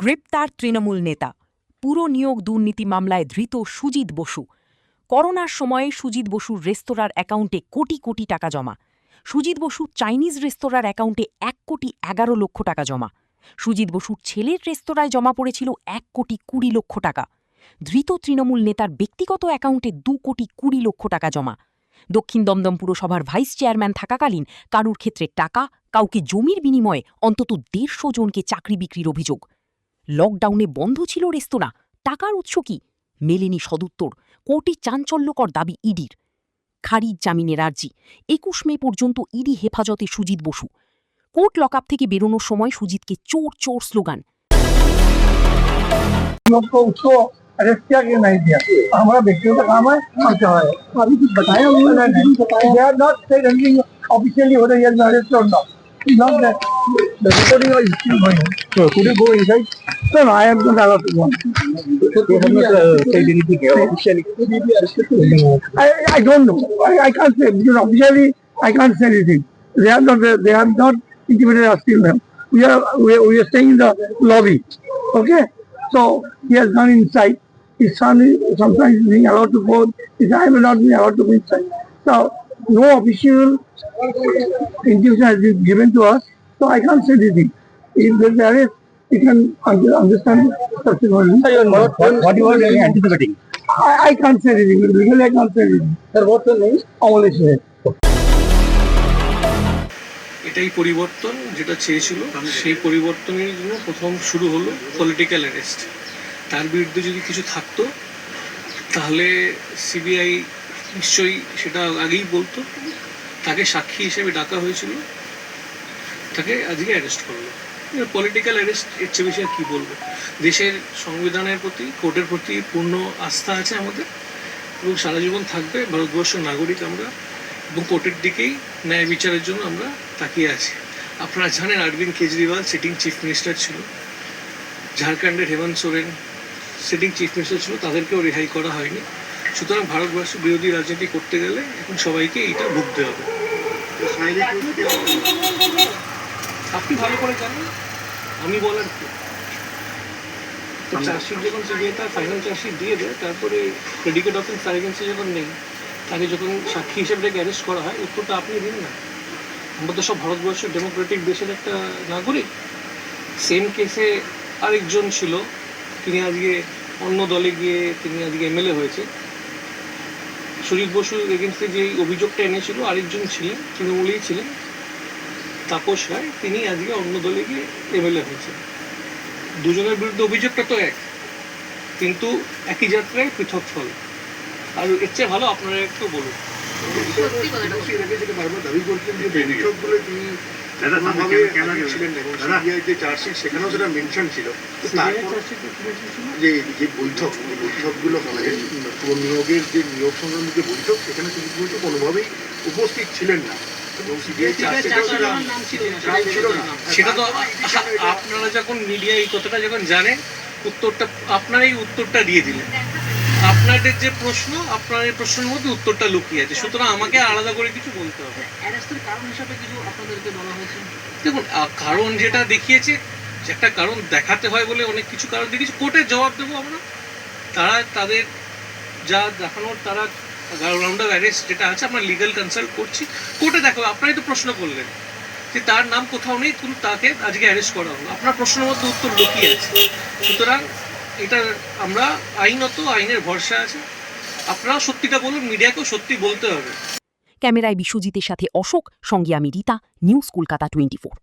গ্রেপ্তার তৃণমূল নেতা। পুরো নিয়োগ দুর্নীতি মামলায় ধৃত সুজিত বসু। করোনার সময়ে সুজিত বসুর রেস্তোরাঁর অ্যাকাউন্টে কোটি কোটি টাকা জমা। সুজিত বসু চাইনিজ রেস্তোরাঁর অ্যাকাউন্টে 1,11,00,000 টাকা জমা। সুজিত বসুর ছেলের রেস্তোরাঁয় জমা পড়েছিল 1,20,00,000 টাকা। ধৃত তৃণমূল নেতার ব্যক্তিগত অ্যাকাউন্টে 2,20,00,000 টাকা জমা। দক্ষিণ দমদম পুরসভার ভাইস চেয়ারম্যান থাকাকালীন কারুর ক্ষেত্রে টাকা, কাউকে জমির বিনিময়ে অন্তত 150 জনকে চাকরি বিক্রির অভিযোগ। লকডাউনে বন্ধ ছিল রেস্তোরাঁ, টাকার উৎস কি? মেলেনি সদুত্তর। কোর্টে চাঞ্চল্যকর দাবি ইডির। খারিজ জামিনের আর্জি। 21 মে পর্যন্ত ইডি হেফাজতে সুজিত বসু। কোর্ট লকআপ থেকে বেরোনোর সময় সুজিতকে চোর চোর স্লোগান। उसको अरेस्ट किया कि नहीं किया, हमारा व्यक्तिगत काम है। अभी कुछ बताया उन्होंने नहीं बताया। They are not said anything officially whether he has been arrested or not. Not that the recording is still going. So could you go inside? No, I am not allowed to go. They have not said anything officially. I don't know. I can't say because officially I can't say anything. They have not intimidated us till now. We are staying in the lobby. Okay. So he has gone inside. His son is sometimes being allowed to go. His I will not be allowed to go inside. So no official intuition has been given to us. So I can't say anything. If there is arrest, you can understand subsequently. What you are anticipating? I can't say anything. Legally I can't say anything. Sir, what's your name? Amalesh. এটাই পরিবর্তন যেটা চেয়েছিল, সেই পরিবর্তনের জন্য প্রথম শুরু হলো পলিটিক্যাল অ্যারেস্ট। তার বিরুদ্ধে যদি কিছু থাকতো তাহলে সিবিআই নিশ্চয়ই সেটা আগেই বলতো। তাকে সাক্ষী হিসেবে ডাকা হয়েছিল, তাকে আজকে অ্যারেস্ট করলো। পলিটিক্যাল অ্যারেস্ট, এর চেয়ে বেশি আর কী বলবো। দেশের সংবিধানের প্রতি, কোর্টের প্রতি পূর্ণ আস্থা আছে আমাদের এবং সারা জীবন থাকবে। ভারতবর্ষের নাগরিক আমরা এবং কোর্টের দিকেই ন্যায় বিচারের জন্য আমরা তাকিয়ে আছি। আপনারা জানেন Arvind Kejriwal sitting chief minister ছিল, ঝাড়খণ্ডের Hemant Soren sitting chief minister ছিল, তাদেরকেও রেহাই করা হয়নি। সুতরাং ভারতবর্ষের বিরোধী রাজনীতি করতে গেলে এখন সবাইকে এইটা ভুগতে হবে। আপনি ভালো করে জানেন, আমি বলার কি। চার্জশিট যখন সিবিআই তার ফাইনাল চার্জশিট দিয়ে দেয়, তারপরে প্রেডিকেট অফেন্স তার এগেন্সে যখন নেই, তাকে যখন সাক্ষী হিসেবে ডেকে অ্যারেস্ট করা হয়, উত্তরটা আপনি দিন না। আমরা তো সব ভারতবর্ষের ডেমোক্রেটিক দেশের একটা নাগরিক। সেম কেসে আরেকজন ছিল, তিনি আজকে অন্য দলে গিয়ে তিনি আজকে এমএলএ হয়েছে। সুজিত বসুর এগেন্সে যে অভিযোগটা এনেছিল আরেকজন ছিলেন, তৃণমূলেই ছিলেন, তাপস রায়, তিনি আজকে অন্য দলে গিয়ে এমএলএ হয়েছে। দুজনের বিরুদ্ধে অভিযোগটা তো এক, কিন্তু একই যাত্রায় পৃথক ফল। আর এর চেয়ে ভালো আপনারা একটু বলুন। দাবি করছেন যে বৈঠকগুলো তিনি ছিলেন এবং সিবিআই যে চার্জশিট সেখানেও সেটা মেনশন ছিল, যে যে বৈঠকগুলো হয় নিয়োগের যে নিয়োগ সংক্রান্ত যে বৈঠক, সেখানে তিনি কিন্তু কোনোভাবেই উপস্থিত ছিলেন না এবং সিবিআই সেটা তো আপনারা যখন মিডিয়া এই কথাটা যখন জানেন, উত্তরটা আপনারাই উত্তরটা দিয়ে দিলেন। আপনাদের যে প্রশ্ন, আপনার এই প্রশ্নের মধ্যে উত্তরটা লুকিয়ে আছে, সুতরাং আমাকে আলাদা করে কিছু বলতে হবে। দেখুন, কারণ যেটা দেখিয়েছে, একটা কারণ দেখাতে হয় বলে অনেক কিছু কারণ দেখিয়েছে, কোর্টের জবাব দেবো আমরা। তারা তাদের যা দেখানোর, তারা গ্রাউন্ড অফ অ্যারেস্ট যেটা আছে, আমরা লিগাল কনসাল্ট করছি, কোর্টে দেখো। আপনারাই তো প্রশ্ন করলেন যে তার নাম কোথাও নেই, কিন্তু তাকে আজকে অ্যারেস্ট করা হলো। আপনার প্রশ্নের মধ্যে উত্তর লুকিয়ে আছে, সুতরাং এটা আমরা আইনত, আইনের ভরসা আছে। আপনারা সত্যিটা বলুন, মিডিয়াকেও সত্যি বলতে হবে। ক্যামেরায় বিশ্বজিতের সাথে অশোক, সঙ্গে আমি রীতা, নিউজ কলকাতা 24।